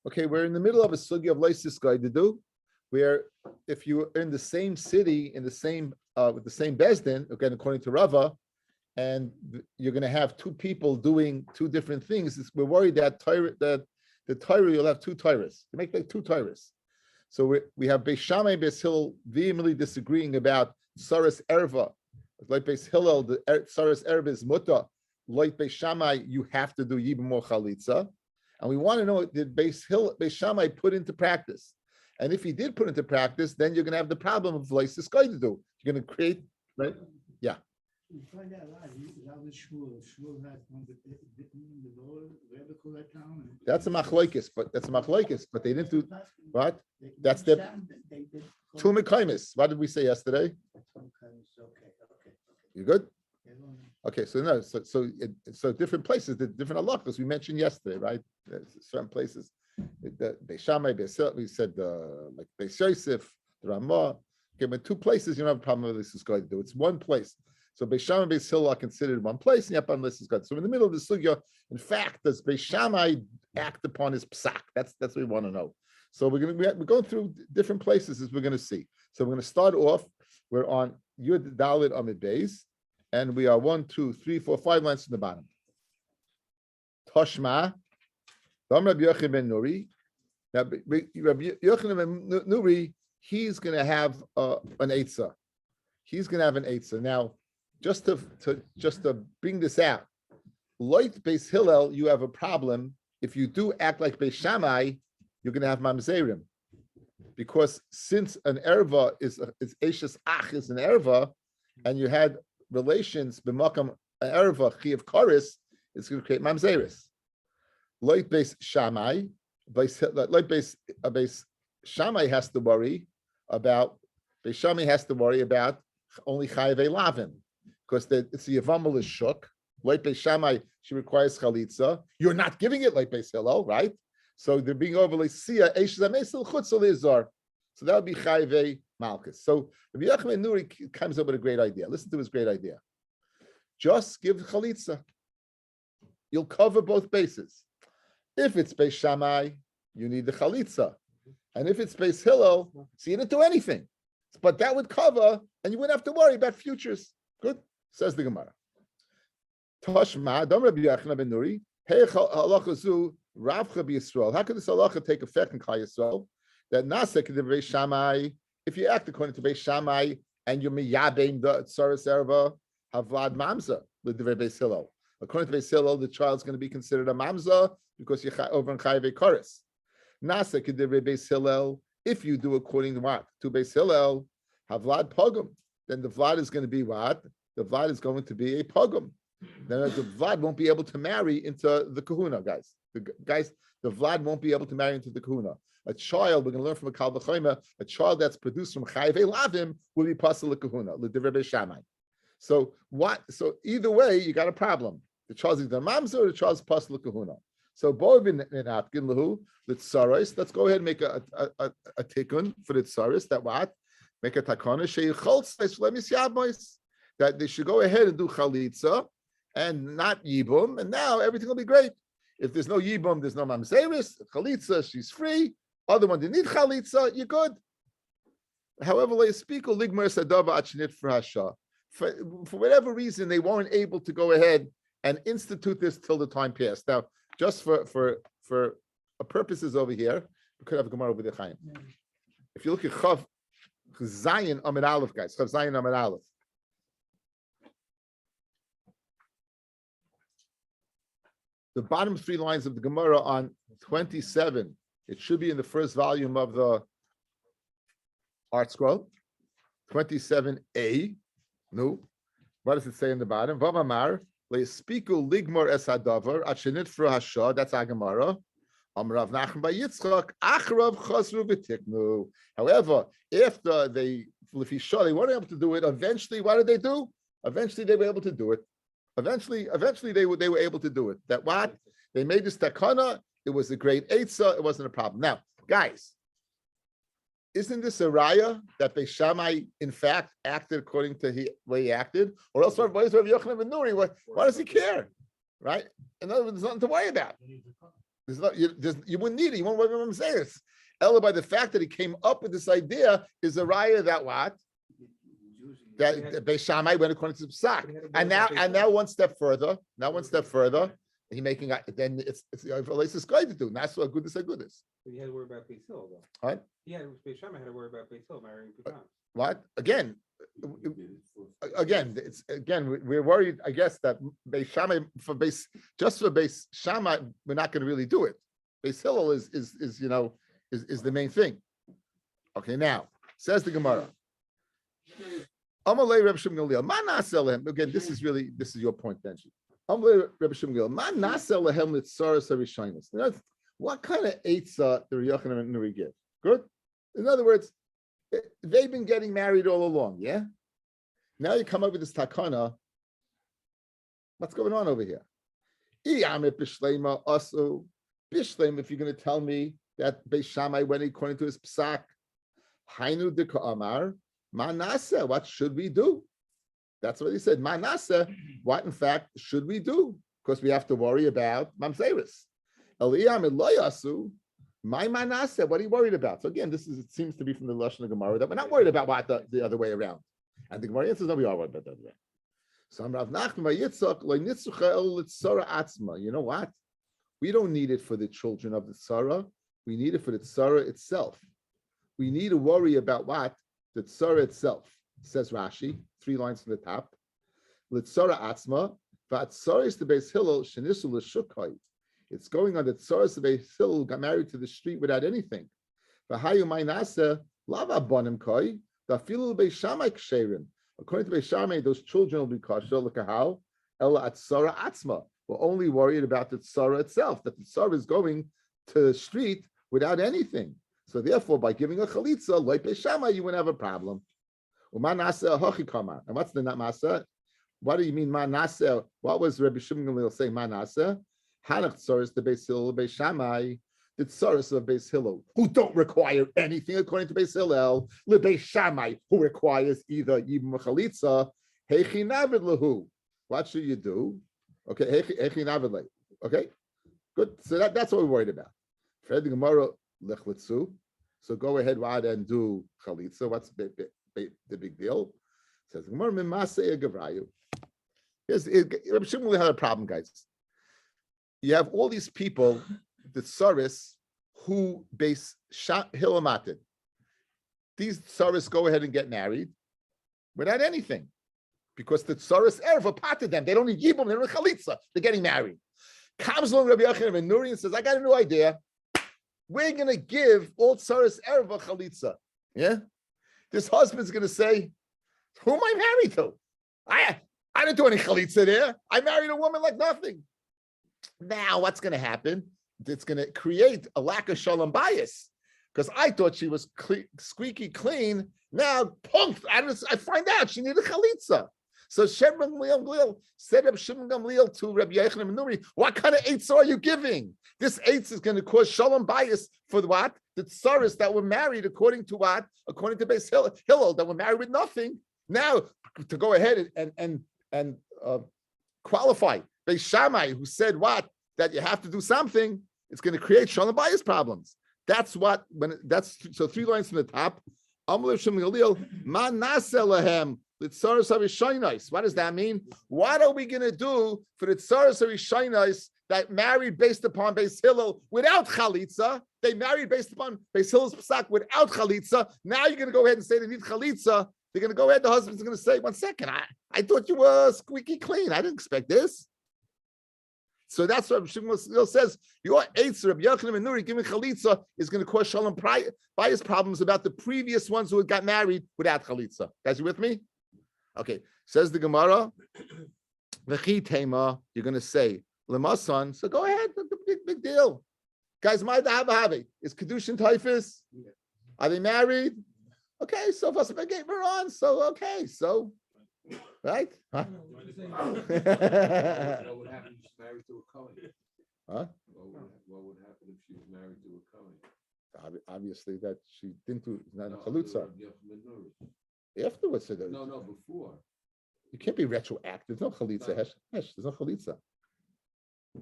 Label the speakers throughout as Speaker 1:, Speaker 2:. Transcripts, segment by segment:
Speaker 1: Okay, we're in the middle of a sugi of leisis guy to do, where if you're in the same city, in the same with the same bezdin, again according to Rava, and you're going to have two people doing two different things, we're worried that the Torah you'll have two Torahs. You make like two Torahs. So we have Beis Shammai, Beis Hillel vehemently disagreeing about Saras Erva. Like Beis Hillel, the Saras Erva is muta. Like Beis Shammai, you have to do Yibum or Chalitza. And we want to know, did Beis Shammai put into practice? And if he did put into practice, then you're going to have the problem of Leisis Guy to do. You're going to create, right? Yeah.
Speaker 2: You find out a lot. That was Shmuel. Shmuel had one the lower radical that town.
Speaker 1: That's a machlokes, but they didn't do what? That's the two mekaymis. What did we say yesterday?
Speaker 2: Okay.
Speaker 1: You good? Okay, so no, so different places, the different halachos we mentioned yesterday, right? Certain places, the Beis Shammai, we said like Beis Yosef, the Ramah. Okay, but two places you don't have a problem with this is going to do. It's one place. So Beis Shammai and Beis Hillel are considered one place, and yep, unless it's good. So in the middle of the sugya, in fact, does Beis Shammai act upon his psak? That's what we want to know. So we're going through different places as we're going to see. So we're going to start off. We're on Yud Dalit Amid Beis, and we are 1, 2, 3, 4, 5 lines from the bottom. Toshma, Rabbi Yochanan ben Nuri. Now Rabbi Yochanan ben Nuri, he's going to have an eitzah. He's going to have an eitzah. Now, just to bring this out, like Beis Hillel, you have a problem. If you do act like Beis Shammai, you're going to have mamzerim, because since an erva is eshes ach is an erva, and you had relations b'makam erva chiyav karis, it's going to create mamzeris. Like Beis Shammai, Beis Shammai has to worry about only chayav lavin, because it's the Yevamot is shook. Like Beis Shammai, she requires chalitza. You're not giving it like Beis Hillel, right? So they're being overly siya eshes amesel chutzal izar. So that would be chayav malchus. So Rabbi Yochanan Nuri comes up with a great idea. Listen to his great idea. Just give chalitza. You'll cover both bases. If it's Beis Shammai, you need the chalitza, and if it's Beis Hillel, so you didn't do anything. But that would cover, and you wouldn't have to worry about futures. Good, says the Gemara. Toshma, Dom Rabbi Yochanan ben Nuri, Hey halacha zu Ravcha b'Yisrael. How could this halacha take effect in Klal Yisrael? That Nasa could Beis Shammai, if you act according to Beis Shammai and you're miyabein the tsaras erva havlad mamza with the Beis Hillel. According to Beis Hillel, the child's going to be considered a mamza because you're over in chayav kares. Nasa could Beis Hillel. If you do according to what? To Beis Hillel, havlad pogum. Then the vlad is going to be what? The vlad is going to be a pogum. Then the vlad won't be able to marry into the kahuna, guys. The vlad won't be able to marry into the kahuna. A child, we're going to learn from a kal v'chomer, a child that's produced from chayav lavim will be pasal kahuna, l'divrei Beis Shammai. So what? So either way, you got a problem. The child's either mamzer or the child's pasal kahuna. So boivin atkin lahu l'tsaris. Let's go ahead and make a tikkun for the tsaris. That what? Make a takana sheyicholtzais lemis yabmois. That they should go ahead and do chalitza and not yibum, and now everything will be great. If there's no yibum, there's no mamzeris. Chalitza, she's free. Other one, they need chalitza, you're good. However, they speak ligmer sadava achnit for hasha. For whatever reason, they weren't able to go ahead and institute this till the time passed. Now, just for purposes over here, we could have a Gemara over the Chaim. If you look at Chav Zayin Amid Aleph, guys, Chav Zayin Amid Aleph. The bottom 3 lines of the Gemara on 27. It should be in the first volume of the Art Scroll. 27a. No. What does it say in the bottom? Vavamar. Le'spiku ligmor es hadavar achenit fru hasha. That's our Gemara. Amrav Nachman by Yitzchak. Achrav chasru v'tiknu. However, after they weren't able to do it. Eventually, what did they do? Eventually, they were able to do it. Eventually, they were able to do it. That what? They made this takana. It was a great eitzah. It wasn't a problem. Now, guys, isn't this a raya that Beis Shammai, in fact, acted according to the way he acted? Or else, why is Rabbi Yochanan ben Nuri? Why does he care? Right? In other words, there's nothing to worry about. There's not, you wouldn't need it. You won't worry about Mamzeris. Ella, by the fact that he came up with this idea, is a raya that what? That Beis Shammai went according to the Psak. And now one step further. He making then it's Elias going to do. That's what goodness and goodness.
Speaker 3: But he had to worry about Beis Hillel, though.
Speaker 1: What?
Speaker 3: Beis Shammai had to worry about Beis Hillel marrying two times.
Speaker 1: What? Again, we're worried. I guess that Beis Shammai for Beis Shammai, we're not going to really do it. Beis Hillel is the main thing. Okay, now says the Gemara. Amalei Reb Shimon Gamliel. Ma naseh lehem. Again, this is your point, Benji. Amalei Reb Shimon Gamliel. Ma naseh lehem litzaras harishaynos. What kind of eitzah the Yochanan and Nuri give? Good. In other words, they've been getting married all along. Yeah. Now you come up with this takana. What's going on over here? Bishlema asu. Bishlem, if you're going to tell me that Beis Shammai went according to his psak, Hainu dika amar. Manasa, what should we do? That's what he said. Manasa, what in fact should we do? Because we have to worry about mamzeris. Eliyam eloyasu, my manasa, what are you worried about? So again, it seems to be from the Lashon of Gemara that we're not worried about what the other way around. And the Gemara answers, no, we are worried about the other way. So Rav Nachman Yitzchak lo nitzucha el litzara atzma. You know what? We don't need it for the children of the tzara. We need it for the tzara itself. We need to worry about what? The tzara itself, says Rashi, 3 lines from the top. Litzara atzma, v'atzara is the Beis Hillel shenisu l'shukai. It's going on the tzara the Beis Hillel got married to the street without anything. V'hayu ma'inasa lava bonim koi v'afilu Beis Shammai ksherim. According to Beis Shammai, those children will be kosher l'kahal ela atzara atzma. We're only worried about the tzara itself, that the tzara is going to the street without anything. So therefore, by giving a chalitza, like Beis Shammai, you wouldn't have a problem. And what's the masa? What do you mean manasa? What was Rabbi Shimon Gamliel saying manasa? Hanach tzaras the Beis Hillel, Beis Shammai, the tzaras of Beis Hillel, who don't require anything according to Beis Hillel, le Beis Shammai, who requires either yibum or chalitza. Heichi navid lehu. What should you do? Okay, heichi navid le. Okay, good. So that's what we're worried about. Fred the Gemara. So go ahead, Rad, and do chalitza. What's the big deal? Says Gemara Mimase Gavrayu. Rabbi Shimon had a problem, guys. You have all these people, the tsaris, who base hilamated. These tsaris go ahead and get married without anything, because the tsaris erva patted them. They don't need yibum. They don't need chalitza. They're getting married. Comes along Rabbi Yochanan and Nuri and says, "I got a new idea. We're going to give all tsaris erva chalitza." Yeah, this husband's going to say, "Who am I married to? I didn't do any chalitza there. I married a woman like nothing." Now, what's going to happen? It's going to create a lack of shalom bias, because I thought she was squeaky clean. Now, punked. I find out she needed chalitza. So Shimon Gamliel said Rabbi Shimon Gamliel to Rabbi Yochanan and Nuri, "What kind of eitz are you giving? This eitz is going to cause shalom bias for what? The tsaris that were married according to what? According to Beis Hillel, that were married with nothing. Now, to go ahead and qualify Beis Shammai, who said what? That you have to do something. It's going to create shalom bias problems. That's what, so 3 lines from the top. What does that mean? What are we going to do for the tsaras harishaynos that married based upon Beis Hillel without chalitza? They married based upon Beis Hillel's psak without chalitza. Now you're going to go ahead and say they need chalitza. They're going to go ahead. The husband's going to say, "1 second, I thought you were squeaky clean. I didn't expect this." So that's what Shimon says. Your eitz, Rabbi Yochanan and Nuri, giving chalitza is going to cause shalom bias problems about the previous ones who got married without chalitza. Guys, you with me? Okay. Says the Gemara, V'chi tema, you're going to say, Lemasan. So go ahead. Big deal. Guys, my dahabahavi is Kedushin Typhus. Are they married? Okay, so if I gave her on, so okay, so right? Huh?
Speaker 4: What would happen if she's married to a Kohen?
Speaker 1: Huh?
Speaker 4: What would happen if she was married to a Kohen?
Speaker 1: Obviously, that she didn't do chalutza. Afterwards, so
Speaker 4: no, before.
Speaker 1: You can't be retroactive. There's no chalitza. There's no chalitza.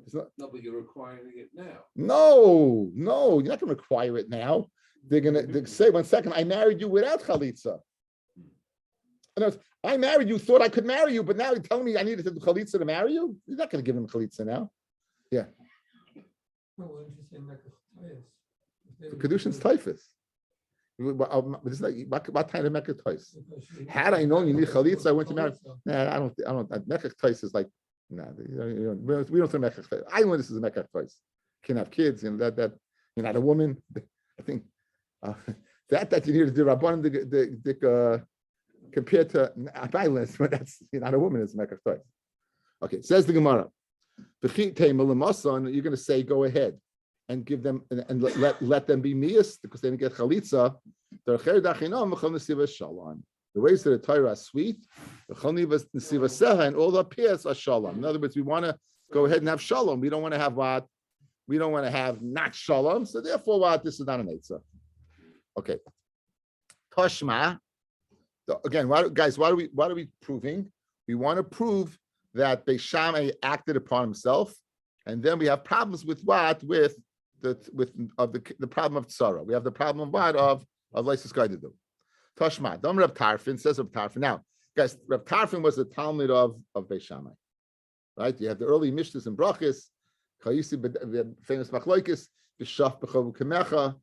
Speaker 1: It's not,
Speaker 4: No, but you're requiring it now.
Speaker 1: no, you're not going to require it now. They're say, 1 second, I married you without chalitza. In other words, I married you, thought I could marry you, but now you're telling me I needed to do chalitza to marry you? You're not going to give him chalitza now. Yeah. The Kedushin's typhus. What kind of mekach tois? Had I known you need chalitza, I went to marry. Nah, I don't. Mekach tois is like, nah. We don't say mekach tois. I know this is a mekach tois. Can't have kids, and that you're not a woman. I think that you need to do rabbanon compared to violence, but that's you're not a woman. It's mekach tois. Okay, says the Gemara. You're going to say, go ahead and give them and let them be miyas because they didn't get chalitza. The ways that the Torah are sweet, and all the peers are shalom. In other words, we want to go ahead and have shalom. We don't want to have what? We don't want to have not shalom. So therefore, what? This is not an eitzah. Okay. Toshma. Again, guys, what are we proving? We want to prove that Beis Shammai acted upon himself, and then we have problems with what? With the problem of tzara. We have the problem of what? Of Leisus Gaididu. Tashma. Dom Reb Tarfin says Reb Tarfin. Now, guys, Reb Tarfin was the Talmud of Beis Shammai. Right? You have the early Mishnahs and Brachis, the famous Machloikis, B'shaf b'chovu kamecha.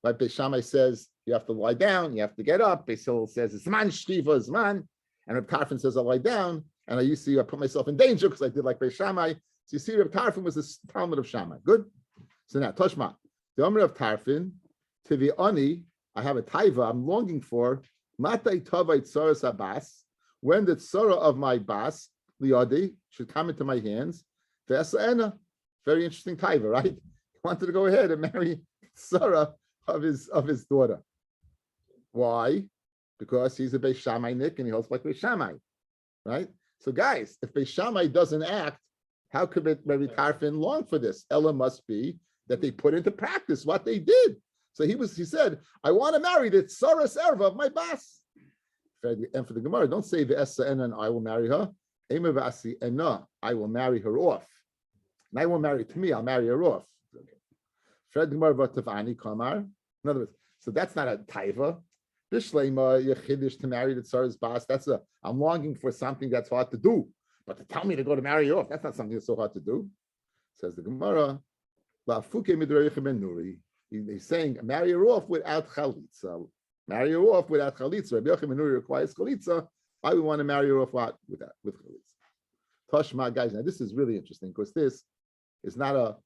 Speaker 1: Right? Beis Shammai says you have to lie down, you have to get up. Beis Hillel says it's man shtiva is man, and Reb Tarfin says I lie down. And I used to put myself in danger because I did like Beis Shammai. So you see, Reb Tarfin was a Talmud of Shammai. Good. So now, Toshma, the Omer of Tarfin, Tivi Ani, I have a taiva I'm longing for. Matai Tavai Tsaras Abbas, when the tzara of my bas liadi should come into my hands. Ve'asa'ena, very interesting taiva, right? He wanted to go ahead and marry tzara of his daughter. Why? Because he's a Beis Shammai Nick and he holds like Beis Shammai, right? So guys, if Beis Shammai doesn't act, how could Rabbi Tarfin long for this? Ella must be that they put into practice what they did. So he said, I want to marry the Tsaras Erva of my boss. And for the Gemara, don't say the Esa and I will marry her. Ema v'asi ena, I will marry her off. And I won't marry to me, I'll marry her off. Fred Gemara v'tavani kamar. In other words, so that's not a taiva. Bishlema yechidish to marry the Tsaras boss. I'm longing for something that's hard to do. But to tell me to go to marry her off, that's not something that's so hard to do. Says the Gemara, La fuke midrayichem ben nuri. He's saying, marry her off without chalitza. Marry her off without chalitza. Rabbi Yochanan ben Nuri requires chalitza. I would want to marry her off with chalitza. Tashma, guys. Now this is really interesting because this is not a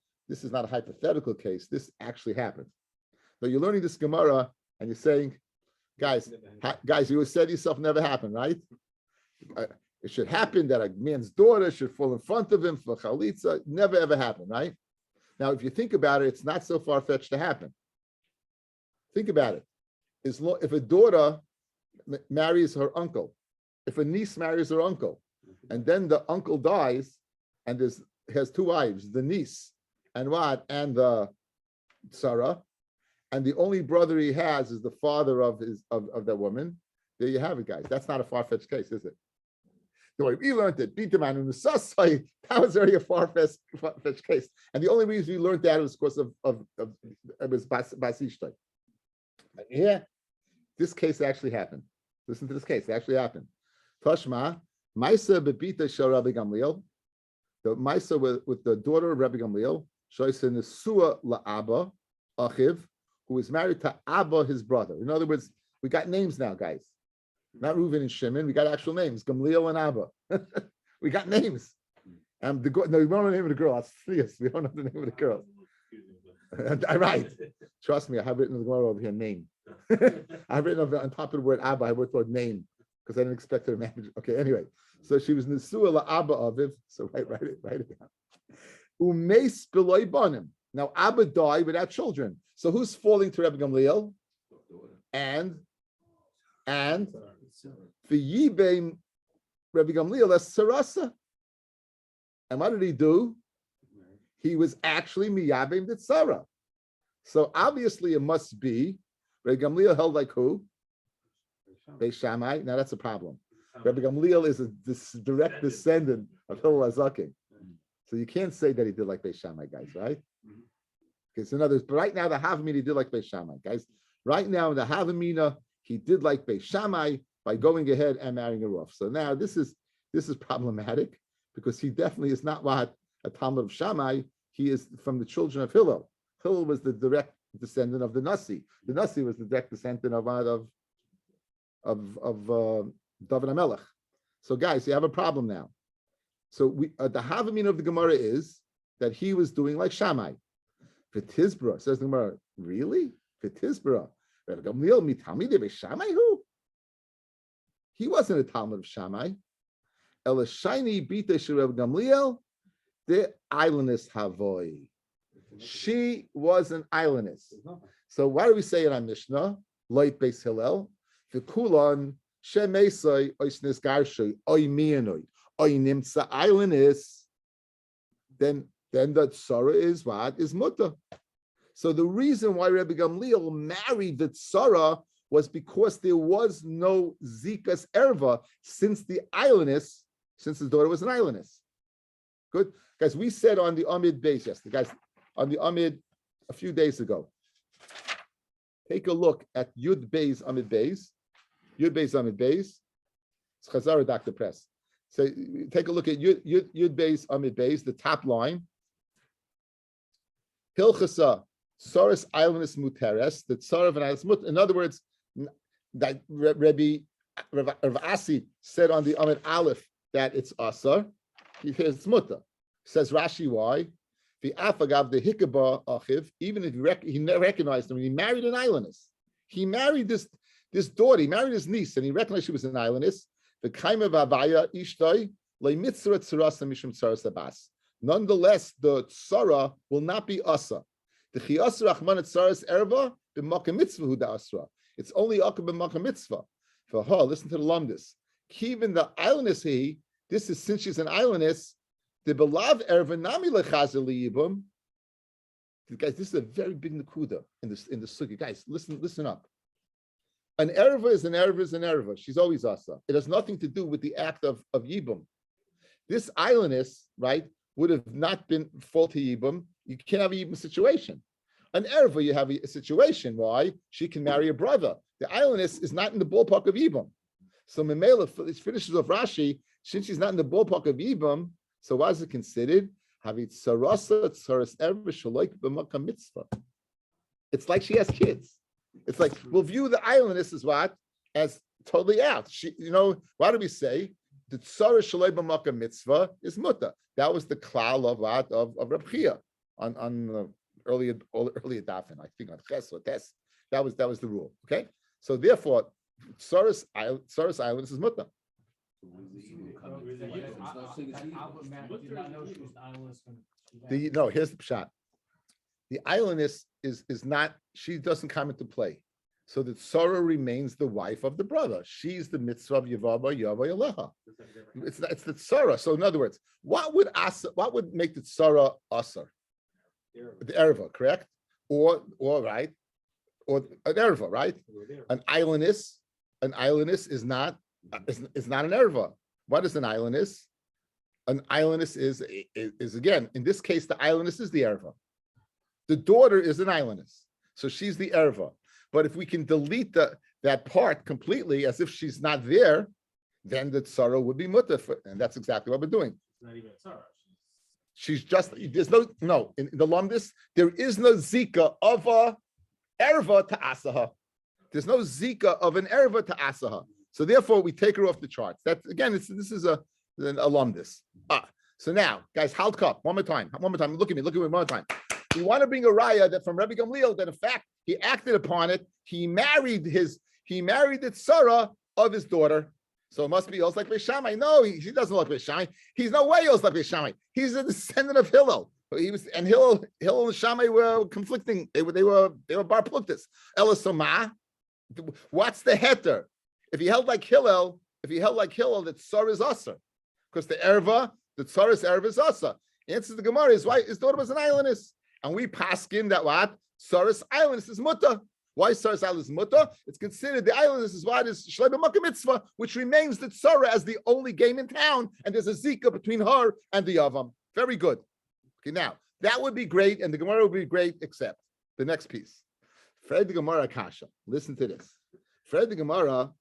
Speaker 1: hypothetical case. This actually happened. So you're learning this Gemara and you're saying, guys, you said yourself never happened, right? It should happen that a man's daughter should fall in front of him for chalitza. Never ever happened, right? Now, if you think about it, it's not so far-fetched to happen. Think about it. If a daughter marries her uncle, if a niece marries her uncle, and then the uncle dies, and has two wives, the niece and the Sarah, and the only brother he has is the father of that woman. There you have it, guys. That's not a far-fetched case, is it? The way we learned it, that was very a far-fetched case. And the only reason we learned that was because of Basishtai. Yeah, this case actually happened. Listen to this case, it actually happened. Tashma, Maisa bebita shel Rabbi Gamliel, the Maisa with the daughter of Rabbi Gamliel, Shoysa Nesua la'Abba, Achiv, who is married to Abba, his brother. In other words, we got names now, guys. Not Reuven and Shimon, we got actual names, Gamliel and Abba. We got names. We don't know the name of the girl. Yes, we don't know the name of the girl. Right. Trust me, I have written the Gemara over here, name. I've written on top of the word Abba, I wrote the word name, because I didn't expect her to manage. Okay, anyway. So she was Nesua Abba Aviv. So write it down. Umeis beloy banim. Now Abba died without children. So who's falling to Rabbi Gamliel? And for Yibim, Rabbi Gamliel as Sarasa. And what did he do? He was actually Miyabim the Tzara. So obviously it must be Rabbi Gamliel held like who? Beis Shammai. Now that's a problem. Rabbi Gamliel is a direct descendant of Hillel HaZaken. So you can't say that he did like Beis Shammai, guys, right?
Speaker 4: Mhm.
Speaker 1: Okay, so in other words, but right now the Havamina he did like Beis Shammai, guys. Right now in the Havamina he did like Beis Shammai by going ahead and marrying her off. So now this is problematic because he definitely is not what a Talmud of Shammai. He is from the children of Hillel. Hillel was the direct descendant of the Nasi. The Nasi was the direct descendant of David HaMelech. So guys, you have a problem now. So the Havamina of the Gemara is that he was doing like Shammai. V'tizbra, says the Gemara, really? V'tizbra. Who? He wasn't a Talmud of Shammai. Elashayni bita Sherav Gamliel, the islandess Havoy. She was an islandess. So why do we say it on Mishnah? Light Beis Hillel. V'kulon shemesai oisnes garshay oy mianoi oy nimtza islandess. Then the tzara is what? Is mutter. So the reason why Rabbi Gamliel married the tzara was because there was no zikas erva since the islandess, since his daughter was an islandess. Good, guys. We said on the Amid base yesterday, guys, on the Amid a few days ago. Take a look at Yud Beis Amid Beis. Yud Beis Amid Beis. It's Chazara Dr. Press. So take a look at Yud Beis Amid Beis, the top line. Hilchasa Tsaras Islandess Muteres, the Tsar of an islandess mut. In other words, that Rabbi Asi said on the Amid Aleph that it's Asar. It's mutter. Says Rashi why? The Afagav the Hikaba Achiv, even if he recognized him, he married an islandess. He married this daughter, he married his niece, and he recognized she was an islandess. The Kaima Vavaya Ishtoi, Le Mitzra Tzarasa Mishum Tsaras Abbas. Nonetheless, the Tzara will not be Asa. The Chiyasra Achman Tsaras Erva, the Maka Mitzvah Huda Asra. It's only Akab Maka Mitzvah. For her, listen to the Lumdis. Even the islandess, this is since she's an islandess. The belav erva nami lechazel liyibum. Guys, this is a very big nakuda in the sugi. Guys, listen up. An erva is an erva is an erva. She's always asa. It has nothing to do with the act of yibum. This islandess, right, would have not been faulty yibum. You can't have a yibum situation. An erva, you have a situation. Why? She can marry a brother. The islandess is not in the ballpark of yibum. So Memela finishes off Rashi. Since she's not in the ballpark of yibum, so what is it considered? It's like she has kids. It's like we'll view the islandess as what? As totally out. She, why do we say the tzara shaloi b'makam mitzvah is mutter? That was the klal of what of Rabbi Chia on earlier dafin, I think on Ches or Tes. That was the rule. Okay, so therefore, tzara's islandess is mutter. Here's the pshat. The islandess is not, she doesn't come into play. So the tzara remains the wife of the brother. She's the mitzvah of Yavava Yaleha. It's the tzara. So in other words, what would make the tzara asar? The erva, correct? Or right? Or an erva, right? An islandess is not an erva. What is an islandess? An islandess is again, in this case, the islandess is the erva. The daughter is an islandess, so she's the erva. But if we can delete that part completely, as if she's not there, then the tzara would be mutter, and that's exactly what we're doing.
Speaker 2: It's not even a tzara.
Speaker 1: She's just in the lumdis, there is no zika of a erva to asaha. There's no zika of an erva to asaha. So therefore, we take her off the charts. That's again, this is an alumnus. So now, guys, halt cup one more time. Look at me one more time. We want to bring a raya that from Rabbi Gamliel that in fact he acted upon it. He married the tzara of his daughter. So it must be also like Beis Shammai. No, he doesn't look like Beis Shammai. He's no way also like Beis Shammai. He's a descendant of Hillel. Hillel and Shammai were conflicting. They were bar pluktis. Elasoma. What's the heter? If he held like Hillel, that tzara is asa, because the tzara's erva is asa. The answer to the Gemara is why his daughter was an islandess, and we paskin that what tzara's islandess is mutter. Why tzara's islandess is mutter? It's considered the islandess is what is shlei b'makam mitzvah, which remains the tzara as the only game in town, and there's a zika between her and the yavam. Very good. Okay, now that would be great, and the Gemara would be great, except the next piece. Fred the Gemara Kasha. Listen to this. Fred the Gemara,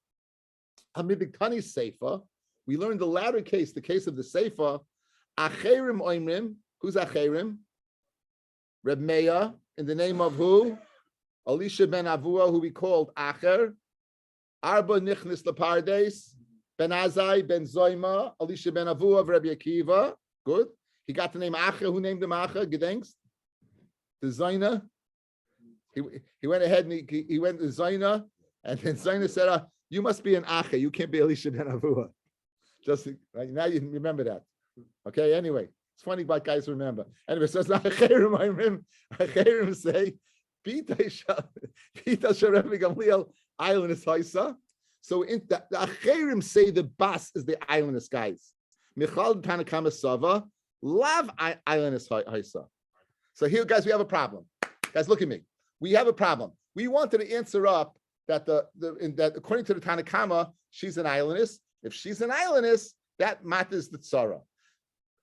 Speaker 1: Hamidiktani Seifa. We learned the latter case, the case of the Seifa. Acherim Oimrim. Who's Acherim? Reb Meir, in the name of who? Elisha ben Avua, who we called Acher. Arba Nichnis Lepardes. Ben Azai, Ben Zoima, Elisha ben Avua of Rabbi Akiva. Good. He got the name Acher. Who named him Acher? Gedenkst? The Zaina. He went ahead and he went to Zaina, and then Zaina said, you must be an Acher. You can't be Elisha ben Avua. Just right now you remember that. Okay, anyway. It's funny about guys remember. Anyway, so it's not Acherim say, Pita Sharabbi Gamliel, island is Haisa. So in the Acherim say the Bas is the islandist guys. Michal Tanakama Sava, Lav island is Haisa. So here, guys, we have a problem. Guys, look at me. We have a problem. We wanted to answer up that that according to the Tanakama, she's an islandist. If she's an islandist, that matters the tzara.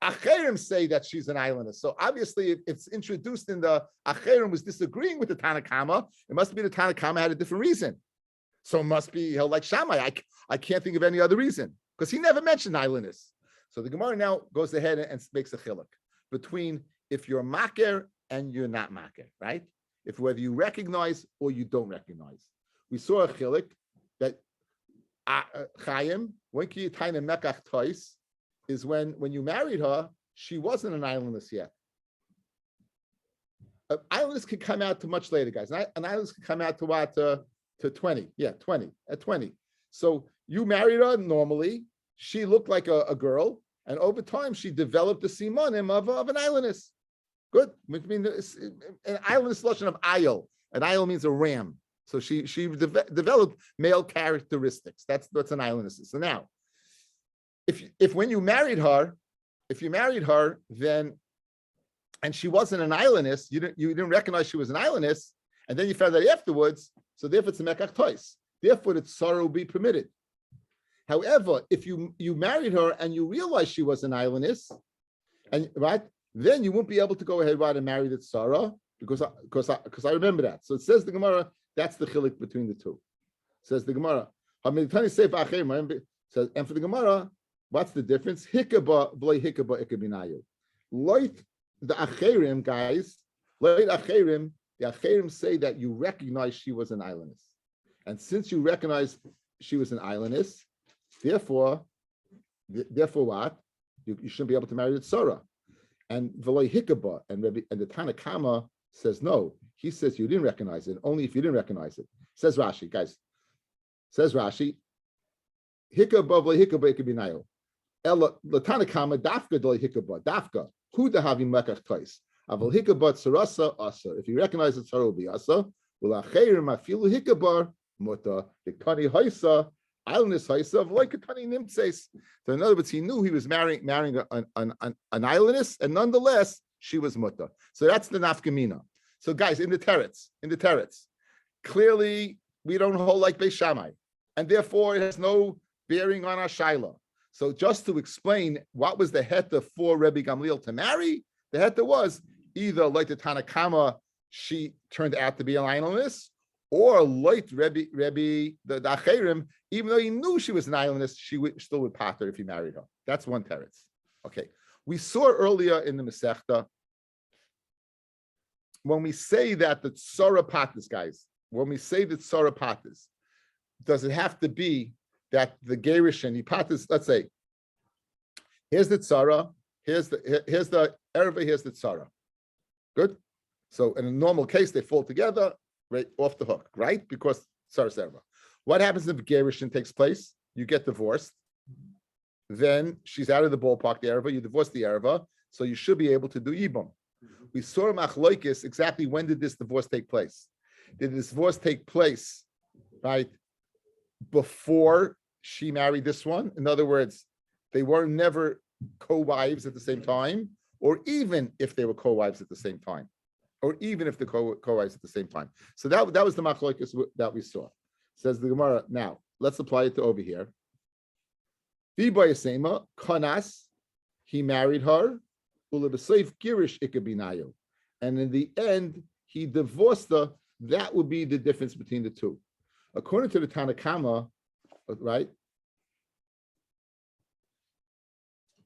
Speaker 1: Acherim say that she's an islandist. So obviously, if it's introduced in the Acherim was disagreeing with the Tanakama, it must be the Tanakama had a different reason. So it must be held like Shammai. I can't think of any other reason because he never mentioned islandist. So the Gemara now goes ahead and makes a chiluk between if you're maker and you're not maker, right? If whether you recognize or you don't recognize. We saw a chiluk that Chaim, when Kiyataina Mekach Tois, is when you married her, she wasn't an islandess yet. An islandess can come out to much later, guys. An islandess can come out to what? To 20. Yeah, 20. At 20. So you married her normally. She looked like a girl. And over time, she developed the simanim of an islandess. Good. Which means an islandess solution of ayil. An ayil means a ram. So she developed male characteristics. That's an islandess. So now, if when you married her, then and she wasn't an islandess, you didn't recognize she was an islandess, and then you found out afterwards. So therefore, it's a mekach tois. Therefore, the tzara will be permitted. However, if you married her and you realized she was an islandess, and right, then you won't be able to go ahead and marry the tzara because I remember that. So it says the Gemara, that's the chilik between the two. It says the Gemara. Says, and for the Gemara, what's the difference? Hikaba v'lei hikaba ikabinayu. Like the acherim guys, like acherim, the acherim say that you recognize she was an islandess, and since you recognize she was an islandess, therefore what? You shouldn't be able to marry the tzara. And v'lei hikaba, and the Tanakama says no. He says you didn't recognize it. Only if you didn't recognize it. Says Rashi, guys. Says Rashi. Hikaba v'lei hikaba ikabinayu. Ela l'Tanakama dafka d'lei hikaba dafka. Who dahavi mekach tois. Aval hikaba tzarasa asa. If you recognize the tzara will be asa. V'lacherim afilu hikabar muta. Diktani haisa. Islandess haisa v'lei katani nimtzeis. So in other words, he knew he was marrying an islandess, and nonetheless she was muta. So that's the nafkamina. So guys, in the teretz, clearly we don't hold like Beis Shammai, and therefore it has no bearing on our shaila. So just to explain what was the heta for Rabbi Gamliel to marry, the heta was either like the Tanakama, she turned out to be an islandess, or like Rabbi the Acherim, even though he knew she was an islandess, still would pater if he married her. That's one teretz. Okay, we saw earlier in the Masechta, when we say that the tzara patas, guys, when we say that tzara patas, does it have to be that the gerishin, he patas, let's say, here's the tzara, here's the erva, here's the tzara. Good? So in a normal case, they fall together, right off the hook, right? Because tzara erva. What happens if gerishin takes place? You get divorced. Then she's out of the ballpark, the erva, you divorce the erva, so you should be able to do yibum. We saw machloikis exactly when did this divorce take place? Did this divorce take place, right, before she married this one? In other words, they were never co-wives at the same time, or even if they were co-wives at the same time, or even if the co-wives at the same time. So that was the machloikis that we saw. Says the Gemara. Now let's apply it to over here. V'bayasema kanas, he married her. ulebesayf girish ikabinayo. And in the end, he divorced her. That would be the difference between the two. According to the Tanakama, right?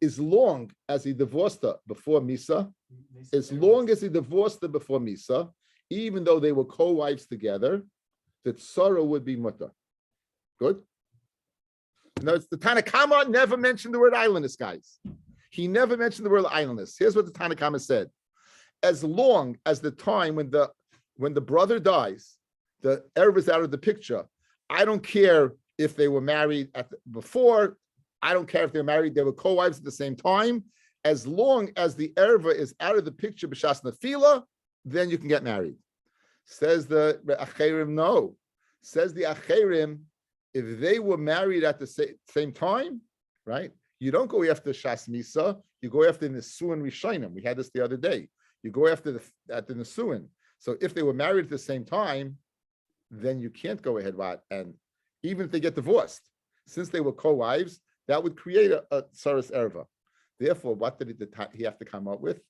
Speaker 1: As long as he divorced her before Misa, as long as he divorced her before Misa, even though they were co-wives together, the tzara would be mutter. Good? No, the Tanakama never mentioned the word islandess, guys. He never mentioned the word islandess. Here's what the Tanakama said. As long as the time when the brother dies, the Erev is out of the picture. I don't care if they were married before. I don't care if they're married. They were co-wives at the same time. As long as the Erev is out of the picture, b'shas nefila, then you can get married. Says the Acherim, no. Says the Acherim, if they were married at the same time, right? You don't go after Shas Misa, you go after Nisuin Rishainim. We had this the other day. You go after the Nisuin. So if they were married at the same time, then you can't go ahead, and even if they get divorced, since they were co-wives, that would create a Saras Erva. Therefore, what did he have to come up with?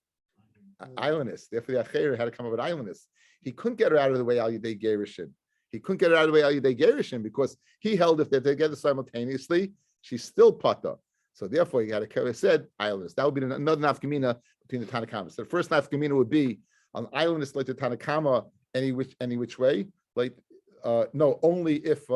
Speaker 1: Islandess. Therefore, the Acher had to come up with islandess. He couldn't get her out of the way Al Yidei Gerishin. He couldn't get her out of the way Al Yidei Gerishin because he held if they're together simultaneously, she's still Pata. So therefore, he had to said islandess. That would be another nafkamina between the Tanakhama. So the first nafkamina would be on islandess like the Tanakhama any which way. Like no, only if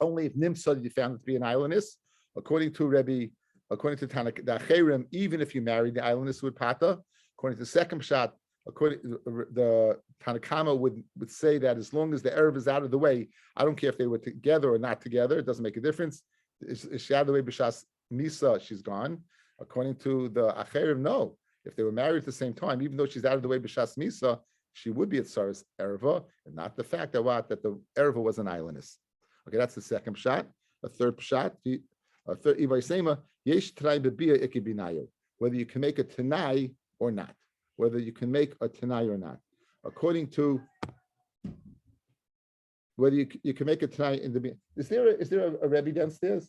Speaker 1: Nimsa you found it to be an islandess. According to Rabbi, according to the Acherim, even if you married the islandess with Pata, according to the second shot, according to the Tanakama would say that as long as the Erev is out of the way, I don't care if they were together or not together, it doesn't make a difference. Is she out of the way b'shas Misa, she's gone. According to the Acherim, no. If they were married at the same time, even though she's out of the way b'shas Misa, she would be at Saras Ereva, and not the fact that the Ereva was an islandess. Okay, that's the second shot. A third shot. Whether you can make a Tanai or not. Whether you can make a Tanai or not. According to whether you can make a Tanai in the is there a Rebbe downstairs?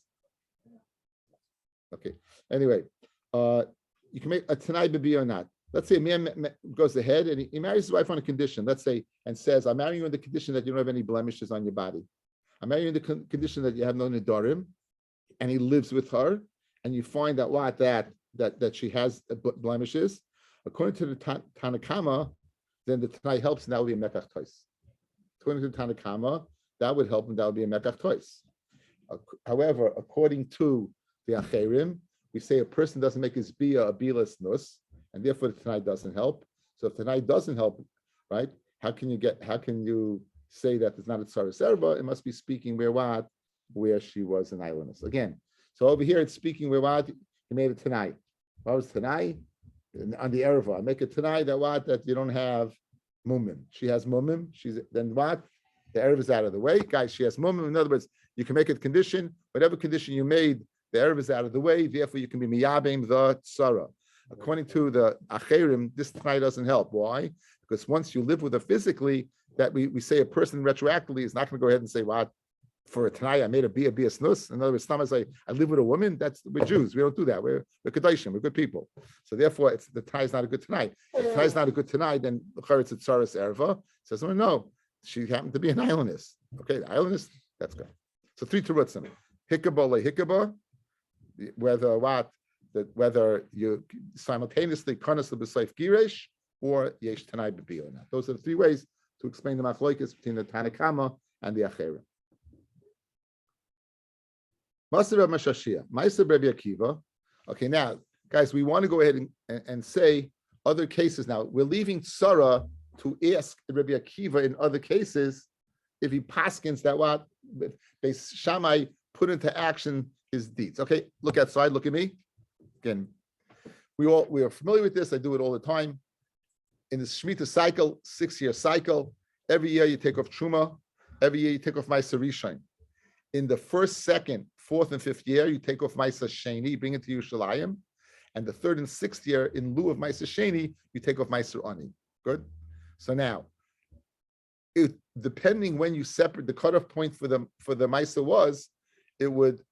Speaker 1: Okay. Anyway, you can make a Tanai Babi or not. Let's say a man goes ahead and he marries his wife on a condition, let's say, and says, I'm marrying you on the condition that you don't have any blemishes on your body. I'm marrying you on the condition that you have no nidarim, and he lives with her, and you find out that she has blemishes. According to the Tanakama, then the Tanai helps, and that would be a Mekach Tois. According to the Tanakama, that would help, and that would be a Mekach Tois. However, according to the Acherim, we say a person doesn't make his bia a bilas nus, and therefore the Tanai doesn't help. So if the Tanai doesn't help, right? How can you say that it's not a Tsaras Erba? It must be speaking where she was an islandess. Again, so over here it's speaking where he made a Tanai. What was Tanai? On the Erva. I make a Tanai that you don't have mumim. She has mumim. Then what? The Erva is out of the way. Guys, she has mumim. In other words, you can make a condition, whatever condition you made, the Erva is out of the way, therefore you can be miyabim the Tzara. According to the Acherim, this Tanai doesn't help. Why? Because once you live with her physically, that we say a person retroactively is not going to go ahead and say, what? For a Tanai, I made a bia snus. In other words, sometimes I live with a woman, we're Jews. We don't do that. We're Kedoshim, we're good people. So therefore, the Tanai is not a good Tanai. If the Tanai is not a good Tanai, then it's a Tsaras Erva. Says, no, she happened to be an islandess. Okay, the islandess, that's good. So 3 terutzim. Hikaba le hikaba, whether you simultaneously kanas the b'seif giresh or yesh Tanai b'bi or not. Those are the 3 ways to explain the machlokes between the Tanakama and the Acherim. Maser Rav Mashashia, Maser Rabbi Akiva. Okay, now, guys, we want to go ahead and say other cases now. We're leaving Sarah to ask Rabbi Akiva in other cases if he paskins that Beis Shammai put into action his deeds. Okay, look outside, look at me. Again, we are familiar with this. I do it all the time. In the Shemitah cycle, 6-year cycle, every year you take off Truma, every year you take off Ma'aser Rishon. In the 1st, 2nd, 4th, and 5th year, you take off Ma'aser Sheni, bring it to Yerushalayim. And the 3rd and 6th year, in lieu of Ma'aser Sheni, you take off Ma'aser Ani. Good? So now, depending when you separate, the cutoff point for the Ma'aser was, it would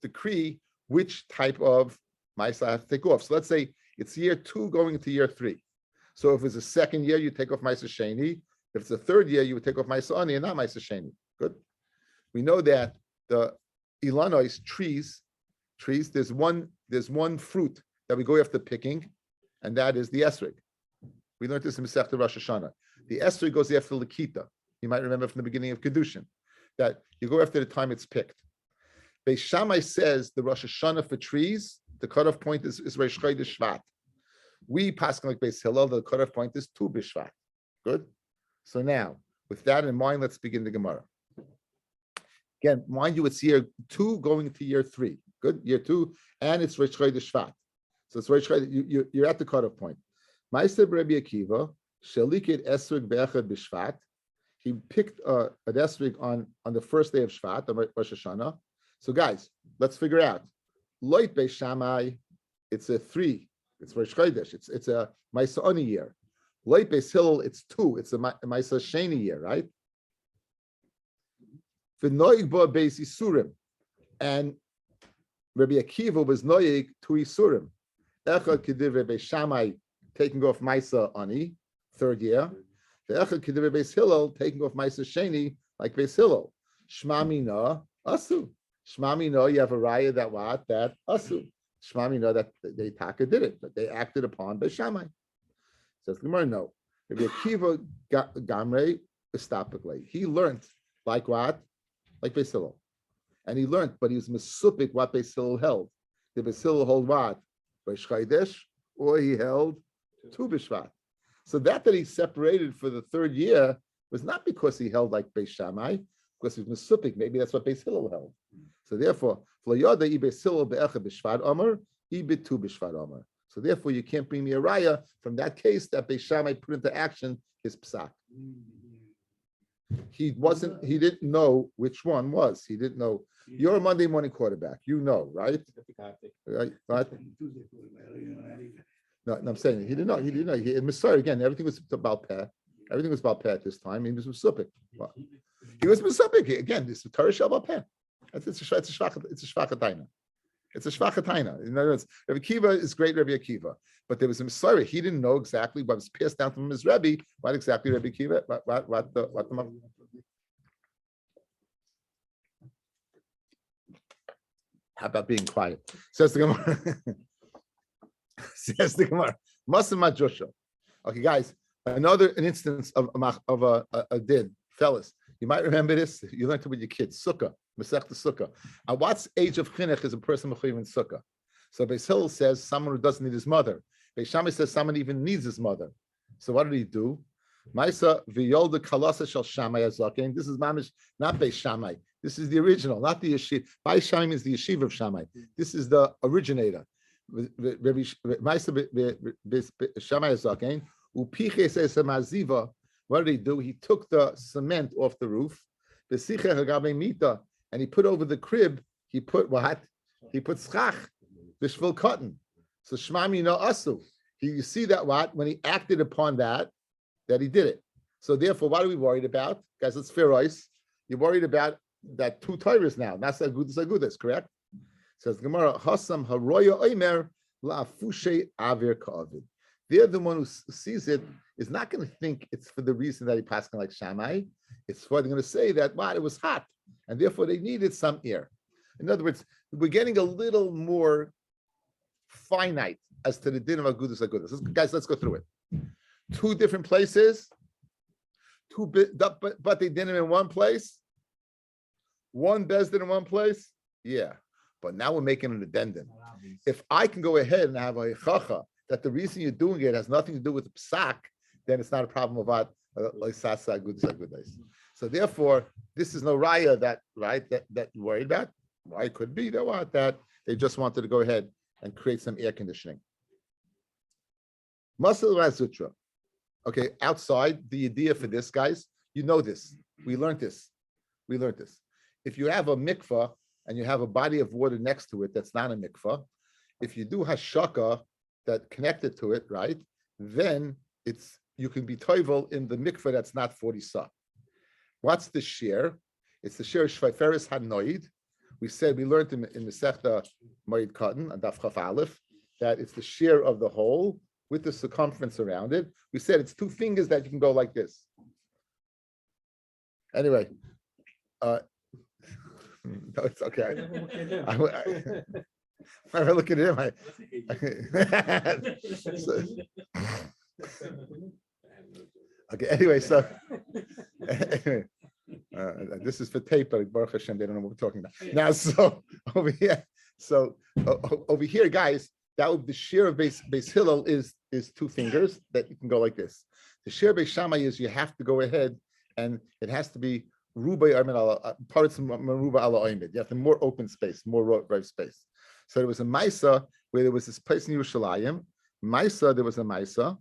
Speaker 1: decree which type of Ma'aser I have to take off. So let's say It's year 2 going into year 3. So if it's a second year, you take off Maisa Sheni. If it's a third year, you would take off Maisa Ani and not Maisa Sheni. Good. We know that the Illinois trees, there's one fruit that we go after picking, and that is the esrog. We learned this in Masechta Rosh Hashanah. The esrog goes after Lakita. You might remember from the beginning of Kedushin that you go after the time it's picked. Beis Shammai says the Rosh Hashanah for trees, the cutoff point is Reish Chodesh Shvat. We pass like Beis Hillel, the cutoff point is Tu B'Shvat. Good. So now, with that in mind, let's begin the Gemara. Again, mind you, it's year 2 going to year 3. Good, year 2, and it's Reish Chodesh Shvat. So it's Reish Chodesh. You're at the cutoff point. Ma'aser Rabbi Akiva shalikit esrog be'echad b'Shvat. He picked an esrog on the first day of Shvat, on Rosh Hashanah. So guys, let's figure out. Loit Beis Shammai, it's a 3. It's Rosh Chodesh. It's a Maisa Ani year. Loit Beis Hillel, it's 2. It's a Maisa Sheni year, right? V'noig bo Beis Isurim, and Rabbi Akiva was noig 2 Isurim. Echad kediv Rabbi Shammai taking off Maisa Ani, 3rd year. The Echad kediv Beis Hillel taking off Maisa Sheni like Beis Hillel. Shma mina asu. Shma mina, you have a raya that what? That asu. Shma mina that they taka did it, but they acted upon Beis Shammai. Says Gemara, no. Rabbi Akiva gamrei estapikle. He learned like what? Like Beis Hillel. And he learned, but he was mesupik what Beis Hillel held. Did Beis Hillel hold what? Reish Chodesh, or he held Tu B'Shvat. So that he separated for the 3rd year was not because he held like Beis Shammai, because he was mesupik. Maybe that's what Beis Hillel held. So therefore, Floyoda i Beis Hillel be'echad b'Shvat Omer, i b'tu B'Shvat Omer. So therefore, you can't bring me a raya from that case that Beis Shammai put into action his psak. He didn't know which one was. He didn't know. You're a Monday morning quarterback. You know, right? Right? No, I'm saying he didn't know. He didn't know. In Messiah, again, everything was about peh. Everything was about peh at this time. He was Mesupik. He was Mesupik. Again, this is Torah Shel Peh. It's a shvachataina. It's a shvachataina. In other words, Rabbi Akiva is great Rabbi Akiva. But there was a Messiah. He didn't know exactly what was passed down from his Rebbe. What exactly Rabbi Akiva? What the how about being quiet? Says the Gemara. Says the Gemara. Masama Joshua. Okay, guys. An instance of a din, fellas. You might remember this. You learned it with your kids. Sukkah, Masechta Sukkah. At what age of chinuch is a person mechuyev in Sukkah? So Beis Hillel says someone who doesn't need his mother. Beis Shammai says someone even needs his mother. So what did he do? Maisa v'yolda kalasa shel Shammai azaken. This is mamish, not Beis Shammai. This is the original, not the yeshiva. Beis Shammai means the yeshiva of Shammai. This is the originator. Maisa Shammai azaken. Upiche says maziva. What did he do? He took the cement off the roof, and he put over the crib. He put what? He put schach, bishvil cotton. So shmami no asu. You see that what? When he acted upon that he did it. So therefore, what are we worried about, guys? Let's fair ice. You're worried about that 2 Torahs now. That's agudas, correct? Says Gemara, Hasam haroya omer la fushe avir ka'avid. The other one who sees it is not going to think it's for the reason that he passed like Shammai. It's for they're going to say that, wow, it was hot, and therefore they needed some air. In other words, we're getting a little more finite as to the din of agudas. Guys, let's go through it. 2 different places, but they did it in one place. 1 bezdin in one place, yeah. But now we're making an addendum. If I can go ahead and have a chacha that the reason you're doing it has nothing to do with the psak, then it's not a problem of what like sasa agudas. So therefore, this is no raya that you're worried about. Why it could be that they just wanted to go ahead and create some air conditioning. Masal Razutra. Okay, outside the idea for this, guys, you know this. We learned this. If you have a mikvah and you have a body of water next to it that's not a mikvah, if you do hashaka that connected to it, right, then you can be toivel in the mikvah that's not 40 sa. What's the share? It's the share of shvayferis hanoid. We learned in Masechta Moed Katan, Daf Chaf Aleph, that it's the shear of the hole with the circumference around it. We said it's 2 fingers that you can go like this. Anyway, no, it's okay. I look at him. Okay. Anyway, so this is for tape, but Baruch Hashem, they don't know what we're talking about now. So over here, over here, guys, that would the shear of base Hillel is 2 fingers that you can go like this. The shear of base Shammai is you have to go ahead and it has to be ruba parts maruba ala oimid. You have to more open space, more right space. So there was a Maisa where there was this place in Yerushalayim. Maisa, there was a Maisa.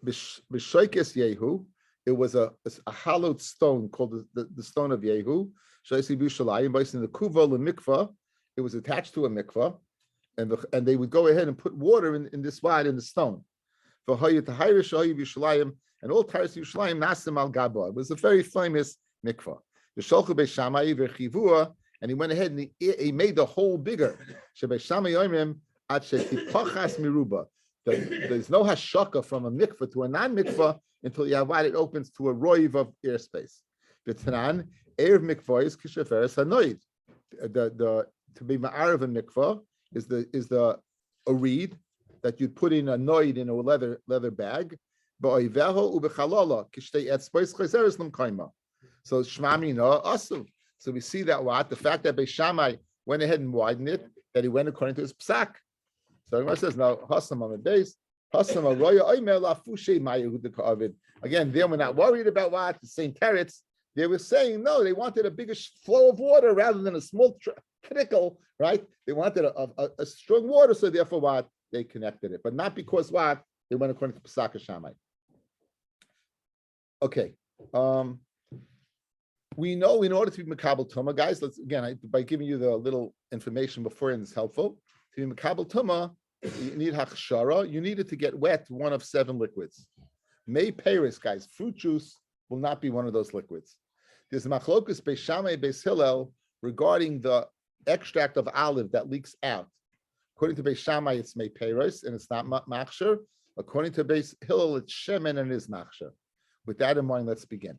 Speaker 1: B'shoikes Yehu, it was a hollowed stone called the stone of Yehu. Shoisi b'Yerushalayim, based in the kuva mikvah. It was attached to a mikvah, and they would go ahead and put water in this wide in the stone. And all Tyrus Yerushalayim nasim al gaba. It was a very famous mikvah. The Sholchu Beishamai v'chivua. And he went ahead and he made the hole bigger. There's no hashaka from a mikvah to a non-mikvah until it opens to a roiv of airspace. The Tanan, Erev mikvah is kishaferes hanoid. To be ma'arav a mikvah is a reed that you'd put in a noid in a leather bag. So shmamina asu. So we see that the fact that Beis Shammai went ahead and widened it, that he went according to his psak. So the says now Hasam on the base, Hasam Roya Oimer Lafushe Mayehuda Ka'avid. Again, they were not worried about the same carrots. They were saying no, they wanted a bigger flow of water rather than a small trickle, right? They wanted a strong water, so therefore they connected it, but not because they went according to Pesach Shammai. Okay. We know in order to be Makabal Tuma, guys, by giving you the little information beforehand is helpful. To be Makabal Tuma, you need Hachshara. You need it to get wet, one of 7 liquids. May Paris, guys, fruit juice will not be one of those liquids. There's Machlokus Beis Shammai Beis Hillel regarding the extract of olive that leaks out. According to Beis Shammai, it's May Paris and it's not Machshar. According to Beis Hillel, it's Shemen and is Machshar. With that in mind, let's begin.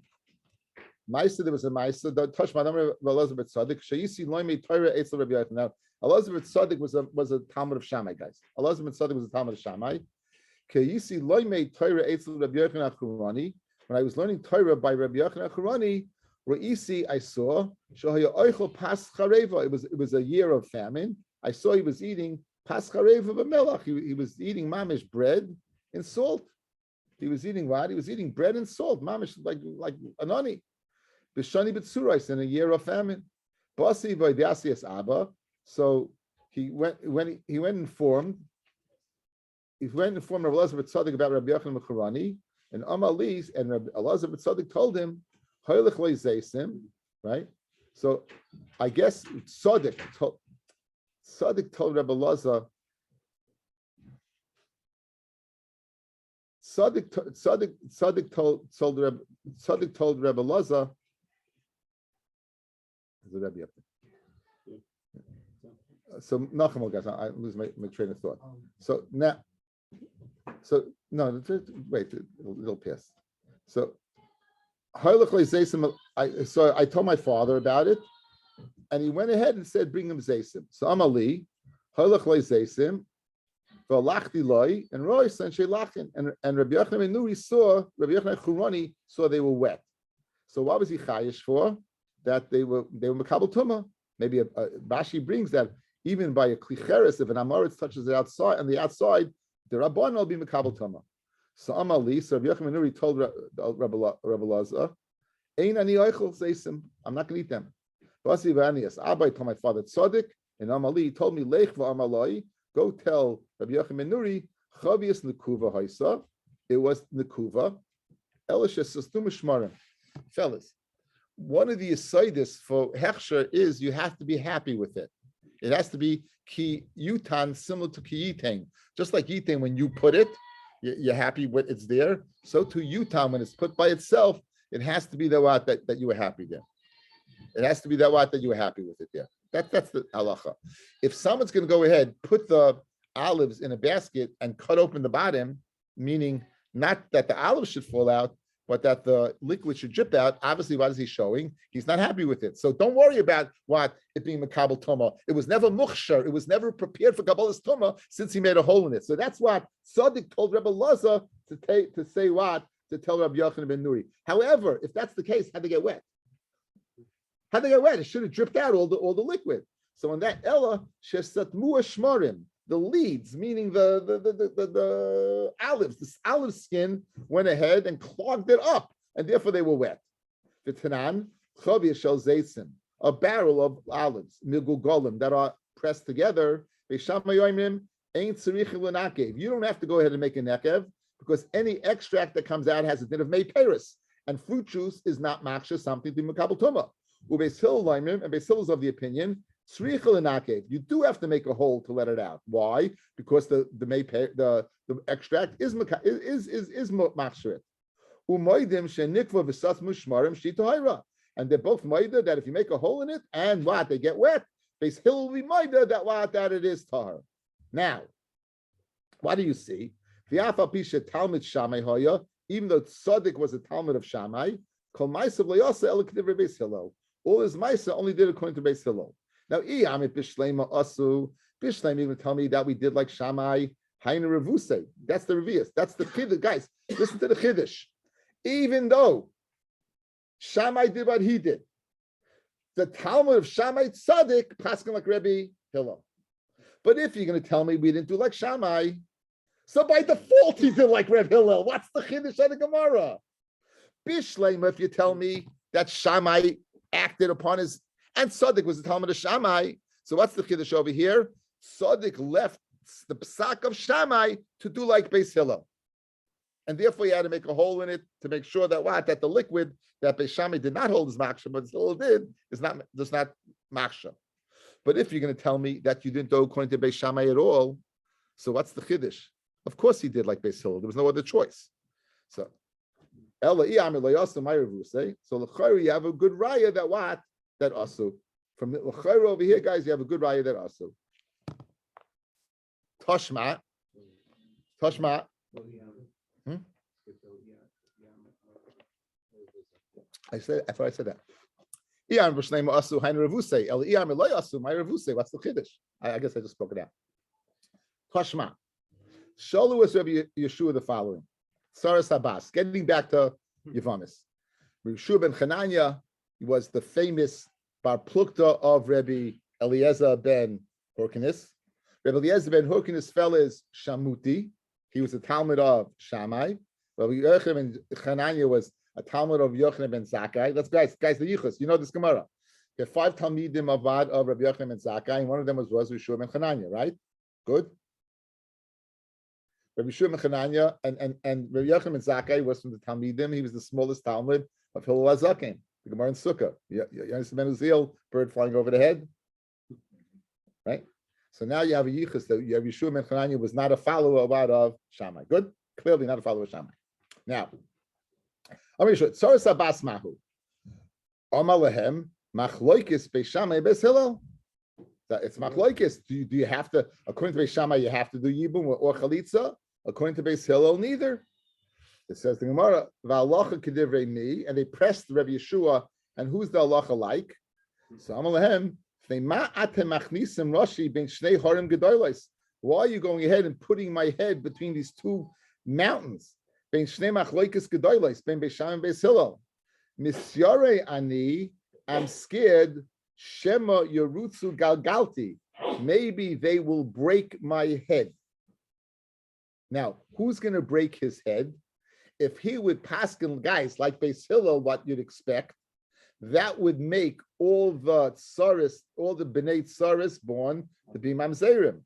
Speaker 1: Maisa, there was a Maisa. Don't touch my number of Elizabeth Tzaddik. Shayisi loyme Torah etzel Rabbi Yochanan. Now, Elizabeth Tzaddik was a Talmud of Shammai, guys. Elizabeth Tzaddik was a Talmud of Shammai. Kayisi loyme Torah etzel Rabbi Yochanan Churani. When I was learning Torah by Rabbi Yochanan Churani, Reisi, I saw Shahaya Oichel Pas Chareva. It was a year of famine. I saw he was eating Pas Chareva b'melach. He was eating mamish bread and salt. He was eating what? He was eating bread and salt, mamish like anani. B'shani b'tzurais, in a year of famine. Basi v'yasias Abba. So he went informed. He went informed Rabbi Elazar Tzaddik about Rabbi Yochanan Mechurani, and Amalis, and Rabbi Elazar Tzaddik told him, "Hoylech leizeisim," right? So I guess Tzaddik told Rabbi Elazar. Tzaddik told Rabbi Elazar. The Rabbi up there. So Nachum, guys, I lose my train of thought. So now, wait, it'll pass. So I told my father about it, and he went ahead and said, "Bring him zaysim." So Amali, Halach zaysim, v'alachti loy, and Royce and Sheilachin, and Rabbi Yochanan Nuri saw Rabbi Yochanan Churani saw they were wet. So what was he chayish for? That they were Makabal Tuma. Maybe Bashi brings that even by a klicheres, if an Amoritz touches it outside, on the outside, the Rabban will be Makabal Tuma. So Amali, so Rabbi Yochanan Nuri told Rabbi Elazar, Ein ani oichel zeisim, I'm not going to eat them. Basi v'anias, Abba told my father Tzaddik, and Amali told me, Lech v'amalai, go tell Rabbi Yochanan Nuri, Chavias Nekuva Haisa, it was Nekuva, Elisha Sastum Shmarim. Fellas, one of the asidis for hechsher is you have to be happy with it. It has to be ki yutan, similar to ki yiteng. Just like yiteng, when you put it, you're happy with it's there. So to yutan, when it's put by itself, it has to be that you were happy there. It has to be that you were happy with it there. That's the halacha. If someone's going to go ahead, put the olives in a basket and cut open the bottom, meaning not that the olives should fall out, but that the liquid should drip out, obviously, what is he showing? He's not happy with it. So don't worry about it being makabel tuma. It was never muchshar. It was never prepared for kabbalas tuma since he made a hole in it. So that's what Tzaddik told Rebbe Laza to say what? To tell Rabbi Yochanan ben Nuri. However, if that's the case, how'd they get wet? How'd they get wet? It should have dripped out all the liquid. So in that Ella, shesatmu shmarim, the leads, meaning the olives, this olive skin went ahead and clogged it up, and therefore they were wet. The Tanan, chavia shel zaytzim, a barrel of olives, migugolim, that are pressed together. You don't have to go ahead and make a nekev, because any extract that comes out has a din of mei peris, and fruit juice is not maksha, something to makabel tuma. Beis Hillel loimrim, and Beis Hillel is of the opinion, you do have to make a hole to let it out. Why? Because the extract is machsharet. And they're both maida that if you make a hole in it and they get wet, Beis Hillel will be maida that it is tahar. Now, what do you see? Even though Tzaddik was a Talmud of Shammai, all his Maisa only did according to Beis Hillel. Now, Bishleim even tell me that we did like Shammai, Hainu Revuse. That's the Revius. That's the Chiddush. Guys, listen to the Chiddush. Even though Shammai did what he did, the Talmud of Shammai Tzaddik paskin like Rabbi Hillel. But if you're going to tell me we didn't do like Shammai, so by default he did like Rabbi Hillel. What's the Chiddush of the Gemara? Bishleim, if you tell me that Shammai acted upon his, and Tzaddik was the Talmud of Shammai. So what's the Chiddush over here? Tzaddik left the psak of Shammai to do like Beis Hillel. And therefore he had to make a hole in it to make sure that the liquid that Beis Shammai did not hold as maksha, but still did, does not maksha. But if you're going to tell me that you didn't do according to Beis Shammai at all, so what's the Chiddush? Of course he did like Beis Hillel. There was no other choice. So so l'chayru, you have a good raya that asu. From the l'chayru over here, guys, you have a good raya that asu. Toshma. I thought I said that. What's the chiddush? I guess I just spoke it out. Toshma. Sholu was Rabbi Yeshua the following. Saras Habas. Getting back to Yevamot. Rabbi Yeshua ben Chananya was the famous bar plukta of Rabbi Eliezer ben Horkinis. Rabbi Eliezer ben Horkinis fell as Shamuti. He was a Talmud of Shammai. Rabbi Yochanan ben Chananya was a Talmud of Yochanan ben Zakkai. Let's guys, the Yichus. You know this Gemara. There are 5 Talmidim of Rabbi Yochanan ben Zakkai, and one of them was Rabbi Yeshua ben Chananya, right? Good. Rabbi Yeshua ben Chananya and Rabbi Yochanan ben Zakkai was from the Talmidim. He was the smallest Talmud of Hillel HaZaken, the Gemara in Sukkah. You understand Uziel, bird flying over the head? Right? So now you have a Yichus that Rabbi Yeshua ben Chananya was not a follower of Shammai. Good? Clearly not a follower of Shammai. Now, I'm going to show it. Soros Abbas Mahu. Omalahem, Machloikis Beis Shammai Beis Hillel. It's Machloikis. Do you have to, according to Beis Shammai, you have to do Yibum or Chalitza? According to Beis Hillel, neither. It says the Gemara, V'alacha Kedivrei Mi, and they pressed Rabbi Yeshua, and who's the halacha like? So Omalahem, Why are you going ahead and putting my head between these two mountains? I'm scared. Shema Yerutzu Galgalti. Maybe they will break my head. Now, who's going to break his head? If he would paskin guys like Beis Hillel, what you'd expect, that would make all the tsaris, all the bnei tsaris born to be mamzerim.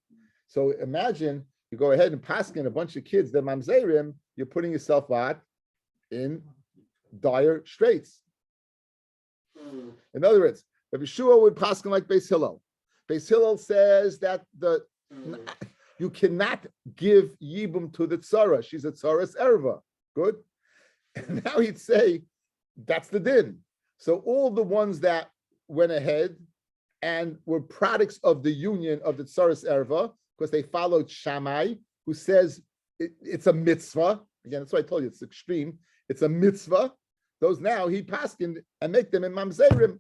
Speaker 1: So imagine you go ahead and paskin a bunch of kids that mamzerim, you're putting yourself out in dire straits. In other words, Rabbi Yeshua would paskin like Beis Hillel. Beis Hillel says that you cannot give yibum to the tzara. She's a tsaras erva. Good. And now he'd say that's the din. So all the ones that went ahead and were products of the union of the Tsaras Erva, because they followed Shammai, who says it's a mitzvah. Again, that's why I told you it's extreme. It's a mitzvah. Those now he paskin and make them in mamzerim.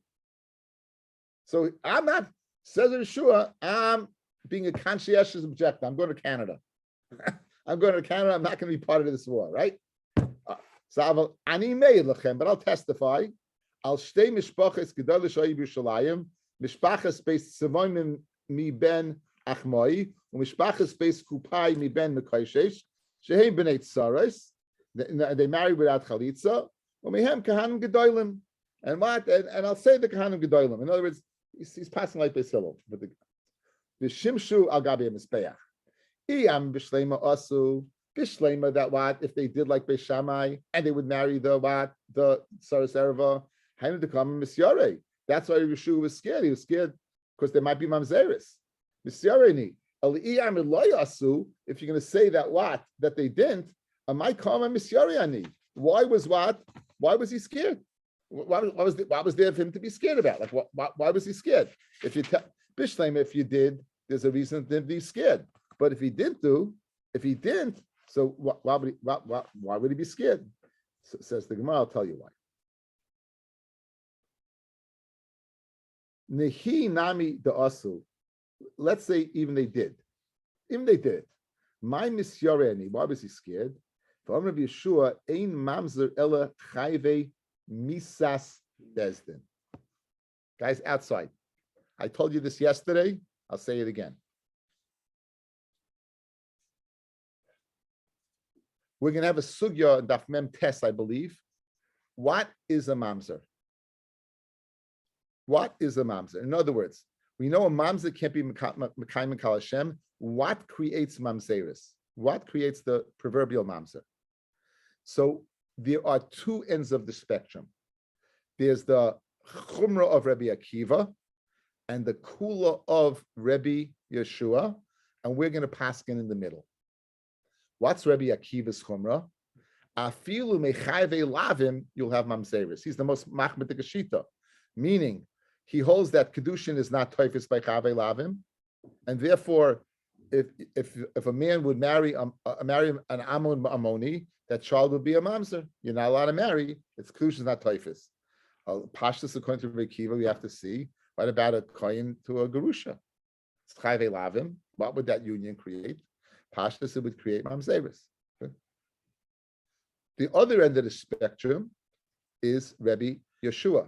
Speaker 1: So I'm not, says Yeshua, I'm being a conscientious objector. I'm going to Canada. I'm going to Canada. I'm not going to be part of this war, right? So ani made lechem, but I'll testify. I'll stay mishpachas gedol shayi b'Yerushalayim, mishpachas based sevonim mi ben achmoi, mishpachas based kupai mi ben mekayshesh, shehem b'nei tsaros. They married without chalitza. Umihem kahanim gedolim, and what? And I'll say the kahanim gedolim. In other words, he's passing like Beis Hillel with the shimshu al gabi misbeach. Iyam b'shleima asu. Bishlema, that what if they did like Beis Shammai and they would marry the Tsaras Erva, Hainu to come Misyare. That's why Yeshua was scared. He was scared because there might be mamzeris. Misyareni. If you're going to say that that they didn't, might come a Misyareni. Why was what? Why was he scared? What was there for him to be scared about? Like why was he scared? If you Bishlema, if you did, there's a reason to be scared. But if he didn't. So why would he be scared? So, says the Gemara, I'll tell you why. Nehi nami de asu. Let's say even they did. My misyoreni. Why was he scared? For Rabbi Yeshua, ein mamzer ela chayve misas bezdin. Guys, outside. I told you this yesterday. I'll say it again. We're going to have a sugya in Daf Mem Tes, I believe. What is a mamzer? What is a mamzer? In other words, we know a mamzer can't be Mekayim Kal Hashem. What creates mamzeris? What creates the proverbial mamzer? So there are two ends of the spectrum. There's the chumrah of Rabbi Akiva and the kula of Rabbi Yeshua, and we're going to paskin in the middle. What's Rabbi Akiva's chumrah? Afilu mechayve lavim, you'll have mamzeris. He's the most machmir shita, meaning he holds that kedushin is not toifus by chave lavim, and therefore, if a man would marry an amun amoni, that child would be a mamzer. You're not allowed to marry. It's kedushin, not toifus. Pashtus according to Rabbi Akiva, we have to see what about a kohen to a gerusha? It's chave lavim. What would that union create? Pashtus, it would create mamzeris. Okay. The other end of the spectrum is Rabbi Yeshua.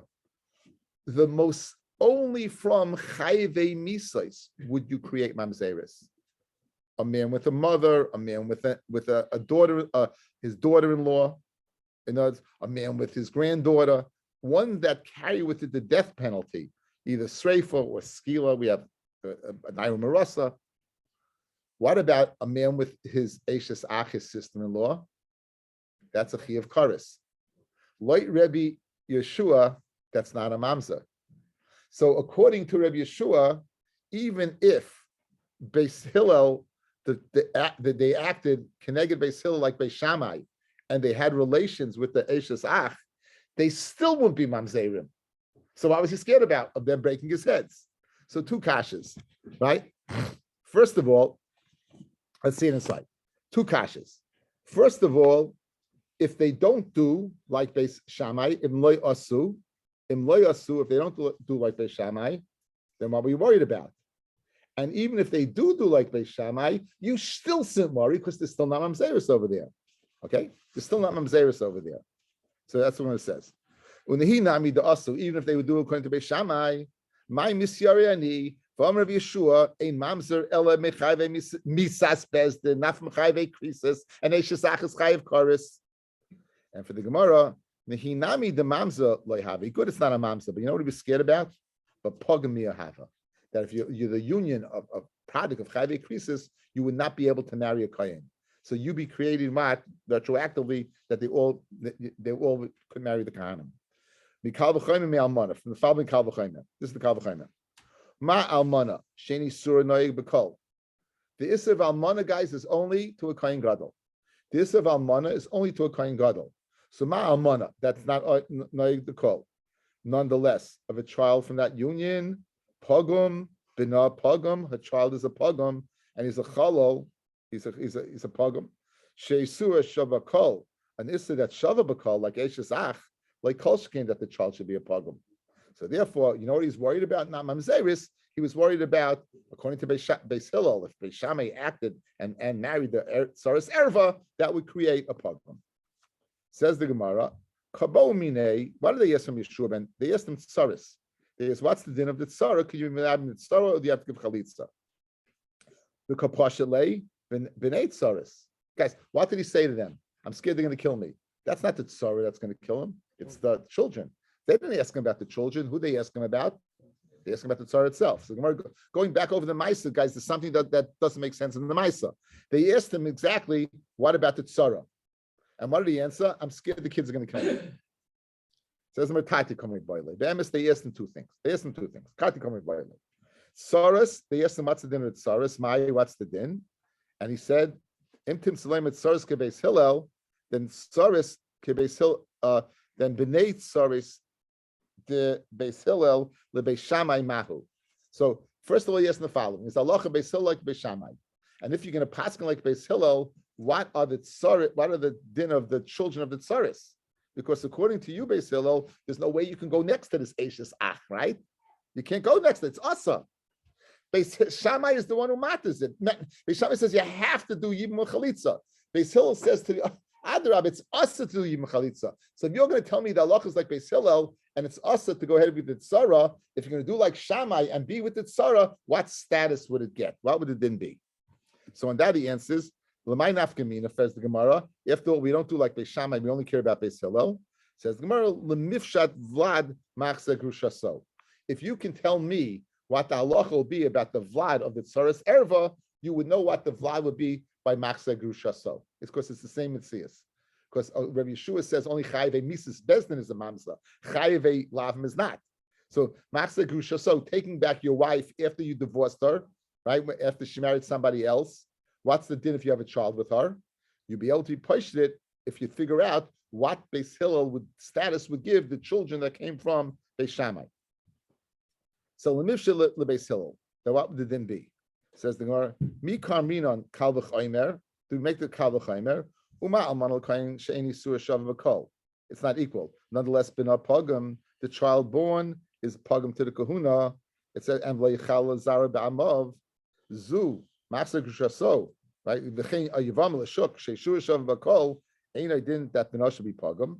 Speaker 1: The most only from chayve misais would you create mamzeris. A man with a mother, a man with a daughter, his daughter-in-law, a man with his granddaughter, one that carry with it the death penalty, either sreifa or skila. We have a naira marasa. What about a man with his Eishes Ach, his sister-in-law? That's a Chi of Karis. Like Rabbi Yeshua, that's not a mamzer. So according to Rabbi Yeshua, even if Beis Hillel, they acted Keneged Beis Hillel like Beis Shammai, and they had relations with the Eishes Ach, they still wouldn't be mamzerim. So what was he scared about? Of them breaking his heads. So two kashas, right? First of all, let's see it inside. Two kashas. First of all, if they don't do like Beis Shammai, if they don't do like Beis Shammai, then what are we worried about? And even if they do like Beis Shammai, you still shouldn't worry because there's still not mamzeris over there. Okay? There's still not mamzeris over there. So that's what it says. Even if they would do according to Beis Shammai, my misyariani, from Rabbi Yeshua, a mamzer ela mechayve misas bezdin, not from chayve krisis, and eishesachas chayv karis. And for the Gemara, nehinami the mamzer loyhavi. Good, it's not a mamzer, but you know what he was scared about? But pogamia hava. That if you're the union of product of chayve krisis, you would not be able to marry a kohen. So you be creating what retroactively that they all could marry the kohanim. Mikal v'chayim me almana from the following kal v'chayim. This is the kal v'chayim. Ma almana sheni surah noyeg b'kol. The issue of almana, guys, is only to a kohen gadol. The issue of almana is only to a kohen gadol. So ma almana, that's not noyeg b'kol. Nonetheless, of a child from that union, Pogum, bina pogum, her child is a pogum, and he's a chalal, he's a pogum. Sheisua shavakol, an issa that shavabakol, like Eshes Ach, like Kolshkin, that the child should be a pogum. So therefore, you know what he's worried about? Not Mamzeris. He was worried about, according to Beis Hillel, if Beis Shammai acted and married the Saras Erva, that would create a pogum. Says the Gemara, Kabo Mine, what do they ask from Yeshua ben? They asked him Saras. They asked, what's the din of the Tzara? Could you be married in the Tzara, or do you have to give Chalitza? The Kapashalei, B'nei Tsaras. Guys, what did he say to them? I'm scared they're going to kill me. That's not the Tzara that's going to kill him. It's the children. They didn't ask him about the children. Who they ask him about? They ask him about the Tzara itself. So going back over the Maisa, guys, there's something that doesn't make sense in the Maisa. They asked him exactly, what about the Tzara? And what did he answer? I'm scared the kids are going to kill me. Says the Mertati coming boile. They asked him two things. Kati coming boile. Saras, they asked him what's the din of Saras. Mai, what's the din? And he said, Imtim Salem at Saras kebeis Hillel, then Saras kebeis Hillel, then B'nei Saras the Beis Hillel le Beis Shammai mahu. So first of all, he asked the following: is Allah Beis Hillel like Beis Shammai? And if you're going to pass like Beis Hillel, what are the din of the children of the tsaris? Because according to you, Beis Hillel, there's no way you can go next to this Eishes Ach, right? You can't go next to it. It's Asa. Beis Shammai is the one who matters it. Beis Shammai says you have to do Yibum Chalitza. Beis Hillel says to the Adrab, it's Asa to do Yibum Chalitza. So if you're going to tell me that Allah is like Beis Hillel and it's Asa to go ahead with the Tzara, if you're going to do like Shammai and be with the Tzara, what status would it get? What would it then be? So on that he answers, L'may nafkamina, says the Gemara. After all, we don't do like Beis Shammai, we only care about Beis Hillel. Says the Gemara, L'mifshat Vlad machse grushaso. If you can tell me what the halacha will be about the Vlad of the Tsaras Erva, you would know what the Vlad would be by machse grushaso. It's because it's the same Mitzias. Because Rabbi Yeshua says only Chayiv Mises Bezdin is a mamza. Chayiv Lavim is not. So machse grushaso, taking back your wife after you divorced her, right? After she married somebody else, what's the din if you have a child with her? You'll be able to be pushed it if you figure out what Beis Hillel status would give the children that came from Beis Shammai. So Lemivsha leBeis Hillel. Then what would the din be? Says the Gemara, Mi karminon kal v'chaymer. Do we make the kal v'chaymer? Uma alman l'kayin she'eni suah shav v'kol. It's not equal. Nonetheless, bina pagam, the child born is pagam to the kahuna. It says and v'yichal zara ba'amav zu machzor grushaso. Right? V'chein Yevamot l'shuk she'shua shav v'kol. Ain't I didn't that bina should be pagam.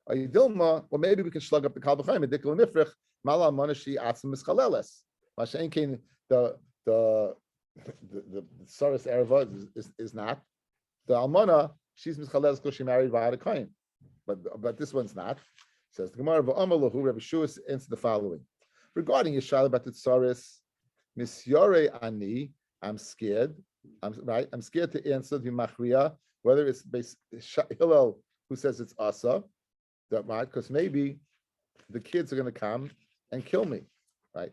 Speaker 1: Dilma, well, maybe we can slug up the kal v'chaymer. Dikul nifrich mala manashi atzim mischaleles. Mashain came the Saras Erva is not. The Almana, she's mischaleles because she married via the Kohen. But this one's not. Says the Gemara v'amalahu, Rabbi Yeshua answered the following. Regarding Yishal about the Saras, Misyore ani, I'm scared. I'm scared to answer the Machriya, whether it's Hillel who says it's Asa, right? Because maybe the kids are going to come and kill me, right?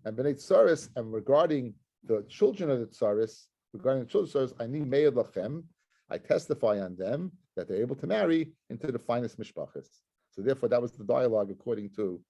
Speaker 1: And B'nai Tsaris, and regarding the children of the Tsaris, I need Meir Lachem. I testify on them that they're able to marry into the finest mishpachas. So therefore, that was the dialogue according to.